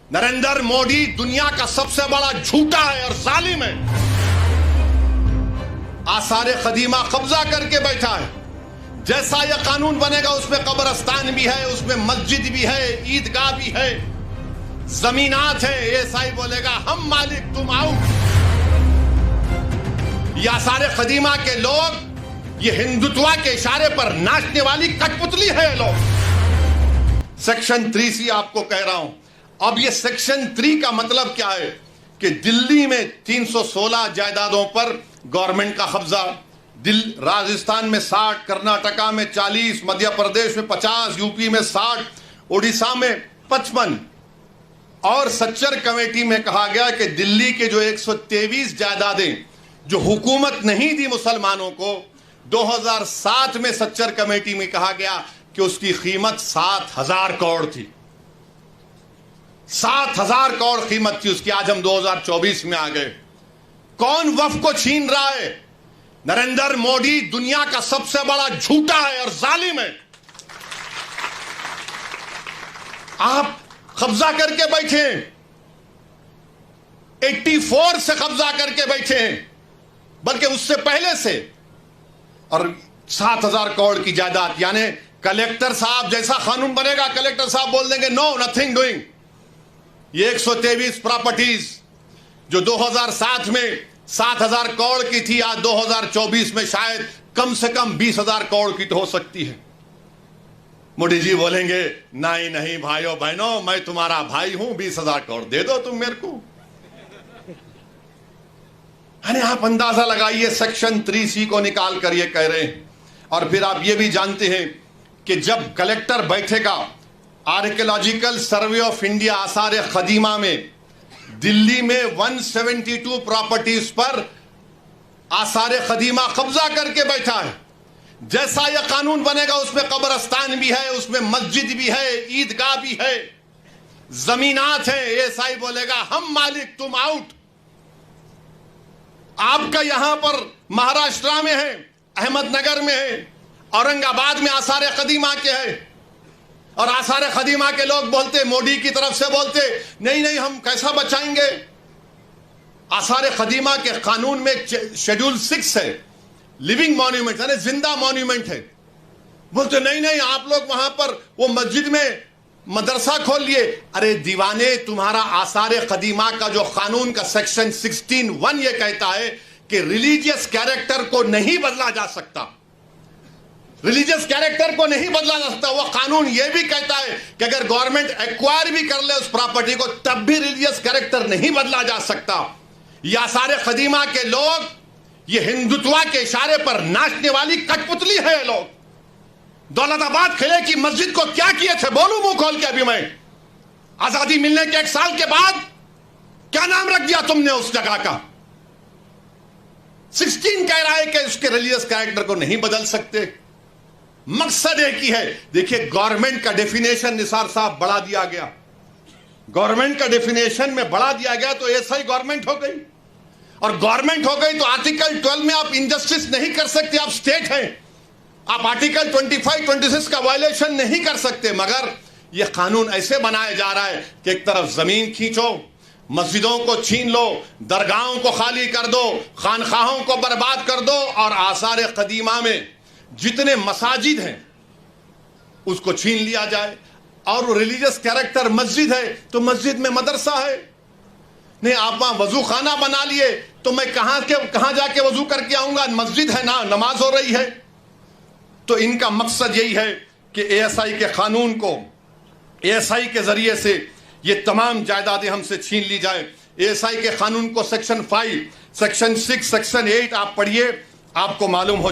नरेंद्र मोदी दुनिया का सबसे बड़ा झूठा है और जालिम है। आसारे कदीमा कब्जा करके बैठा है। जैसा यह कानून बनेगा उसमें कब्रिस्तान भी है, उसमें मस्जिद भी है, ईदगाह भी है, जमीनात है। एएसआई बोलेगा हम मालिक तुम आओ। ये आसारे कदीमा के लोग, ये हिंदुत्व के इशारे पर नाचने वाली कठपुतली है ये लोग। सेक्शन 3C आपको कह रहा हूं। अब ये सेक्शन 3 का मतलब क्या है कि दिल्ली में 316 जायदादों पर गवर्नमेंट का कब्जा, राजस्थान में 60, कर्नाटका में 40, मध्य प्रदेश में 50, यूपी में 60, उड़ीसा में 55। और सच्चर कमेटी में कहा गया कि दिल्ली के जो 123 जायदादें जो हुकूमत नहीं दी मुसलमानों को, 2007 में सच्चर कमेटी में कहा गया कि उसकी कीमत 7,000 करोड़ थी। 7,000 करोड़ कीमत थी उसकी। आज हम 2024 में आ गए। कौन वक्फ को छीन रहा है? नरेंद्र मोदी दुनिया का सबसे बड़ा झूठा है और जालिम है। आप कब्जा करके बैठे हैं, 84 से कब्जा करके बैठे हैं, बल्कि उससे पहले से। और 7,000 करोड़ की जायदाद, यानी कलेक्टर साहब जैसा कानून बनेगा, कलेक्टर साहब बोल देंगे नो नथिंग डूइंग। ये 123 प्रॉपर्टीज जो 2007 में 7,000 करोड़ की थी, आज 2024 में शायद कम से कम 20,000 करोड़ की तो हो सकती है। मोदी जी बोलेंगे नहीं नहीं भाइयों बहनों, मैं तुम्हारा भाई हूं, 20,000 करोड़ दे दो तुम मेरे को। यानी आप अंदाजा लगाइए, सेक्शन 3C को निकाल कर ये कह रहे हैं। और फिर आप ये भी जानते हैं कि जब कलेक्टर बैठेगा आर्कियोलॉजिकल सर्वे ऑफ इंडिया आसारे कदीमा में, दिल्ली में 172 प्रॉपर्टीज पर आसारे कदीमा कब्जा करके बैठा है। जैसा यह कानून बनेगा उसमें कब्रिस्तान भी है, उसमें मस्जिद भी है, ईदगाह भी है, जमीनात है। एएसआई बोलेगा हम मालिक तुम आउट। आपका यहां पर महाराष्ट्र में है, अहमदनगर में है, औरंगाबाद में आसारे कदीमा के है। और आसारे कदीमा के लोग बोलते, मोदी की तरफ से बोलते नहीं नहीं हम कैसा बचाएंगे। आसारे कदीमा के कानून में शेड्यूल 6 है, लिविंग मॉन्यूमेंट यानी जिंदा मॉन्यूमेंट है। बोलते नहीं नहीं आप लोग वहां पर वो मस्जिद में मदरसा खोल लिए। अरे दीवाने, तुम्हारा आसारे कदीमा का जो कानून का सेक्शन 16(1) ये कहता है कि रिलीजियस कैरेक्टर को नहीं बदला जा सकता। रिलीजियस कैरेक्टर को नहीं बदला जा सकता। वो कानून ये भी कहता है कि अगर गवर्नमेंट एक्वायर भी कर ले उस प्रॉपर्टी को, तब भी रिलीजियस कैरेक्टर नहीं बदला जा सकता। ये आसारे कदीमा के लोग, ये हिंदुत्व के इशारे पर नाचने वाली कठपुतली है ये लोग। दौलताबाद किले की मस्जिद को क्या किए थे, बोलूं मुंह खोल के? अभी मैं आजादी मिलने के 1 साल के बाद क्या नाम रख दिया तुमने उस जगह का? 16 कह रहा है कि उसके रिलीजियस कैरेक्टर को नहीं बदल सकते। मकसद एक ही है। देखिए, गवर्नमेंट का डेफिनेशन निसार साहब बढ़ा दिया गया। गवर्नमेंट का डेफिनेशन में बढ़ा दिया गया तो ऐसा ही गवर्नमेंट हो गई। और गवर्नमेंट हो गई तो आर्टिकल 12 में आप इनजस्टिस नहीं कर सकते, आप स्टेट हैं। आप आर्टिकल 25, 26 का वायलेशन नहीं कर सकते। मगर यह कानून ऐसे बनाया जा रहा है कि एक तरफ जमीन खींचो, मस्जिदों को छीन लो, दरगाहों को खाली कर दो, खानखाहों को बर्बाद कर दो, और आसारे कदीमा में जितने मसाजिद हैं उसको छीन लिया जाए। और रिलीजियस कैरेक्टर मस्जिद है तो मस्जिद में मदरसा है। नहीं, आप वहां वजू खाना बना लिए तो मैं कहां जाके वजू करके आऊंगा? मस्जिद है ना, नमाज हो रही है। तो इनका मकसद यही है कि एएसआई के कानून को, एएसआई के जरिए से ये तमाम जायदादें हमसे छीन ली जाए। एएसआई के कानून को सेक्शन 5, सेक्शन 6, सेक्शन 8 आप पढ़िए, आपको मालूम हो